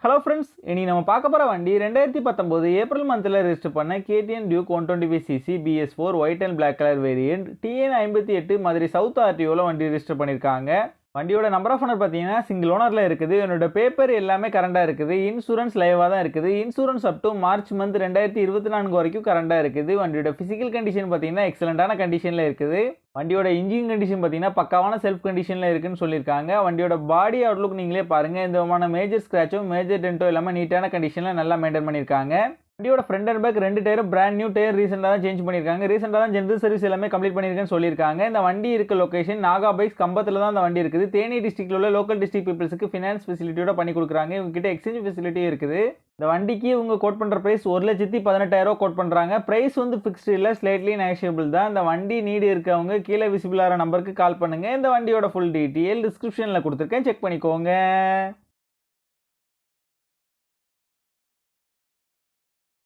Hello friends, இனி நம்ம பார்க்க போற வண்டி 2019 ஏப்ரல் மந்த்ல ரெஜிஸ்டர் பண்ண KTM DUKE 125cc BS4 white and black color variant TN58 Madurai south RTOல வண்டி ரெஜிஸ்டர் பண்ணிருக்காங்க. வண்டியோட நம்பர் ஆஃப் ஓனர் பாத்தீங்கன்னா சிங்கிள் ஓனர்ல இருக்குது. என்னோட பேப்பர் எல்லாமே கரண்டா இருக்குது. இன்சூரன்ஸ் லைவா தான் இருக்குது. Insurance up to March month 2024 வரைக்கும் கரண்டா இருக்குது. வண்டியோட பிசிக்கல் கண்டிஷன் பாத்தீங்கன்னா எக்ஸலென்ட்டான கண்டிஷன்ல இருக்குது. வண்டியோட இன்ஜின் கண்டிஷன் பாத்தீங்கன்னா பக்காவான செல்ஃப் கண்டிஷன்ல இருக்குன்னு சொல்லியிருக்காங்க. வண்டியோட பாடி அவுட்லுக் நீங்களே பாருங்க. இந்த விதமான மேஜர் ஸ்கிராச்சோ மேஜர் டென்ட்டோ எல்லாமே நீட்டான கண்டிஷன்ல நல்லா மெயின்டைன் பண்ணியிருக்காங்க. வண்டியோட ஃப்ரண்ட் அண்ட் பேக் ரெண்டு டயரும் பிராண்ட் நியூ டயர் ரீசெண்டாக தான் சேஞ்ச் பண்ணியிருக்காங்க. ரீசெண்டாக தான் ஜென்ரல் சர்வீஸ் எல்லாமே கம்ப்ளீட் பண்ணியிருக்கேன்னு சொல்லியிருக்காங்க. இந்த வண்டி இருக்க லொகேஷன் நாகா பைக்ஸ் கம்பத்தில் தான் இந்த வண்டி இருக்குது. தேனி டிஸ்ட்ரிக்ட்ல உள்ள லோக்கல் டிஸ்ட்ரிக்ட் பீப்புள்ஸுக்கு ஃபினான்ஸ் ஃபெசிலிட்டியோட பண்ணி கொடுக்குறாங்க. இவங்ககிட்ட எக்ஸ்சேஞ்ச் ஃபெசிலிட்டியும் இருக்குது. இந்த வண்டிக்கு இவங்க கோட் பண்ணுற ப்ரைஸ் 1,18,000 கோட் பண்ணுறாங்க. ப்ரைஸ் வந்து ஃபிக்ஸ்டு இல்லை, ஸ்லைட்லி நெகோஷியபிள் தான். இந்த வண்டி நீடு இருக்கவங்க கீழே விசிபிள் ஆகிற நம்பருக்கு கால் பண்ணுங்கள். இந்த வண்டியோட ஃபுல் டீட்டெயில் டிஸ்கிரிப்ஷனில் கொடுத்துருக்கேன், செக் பண்ணிக்கோங்க.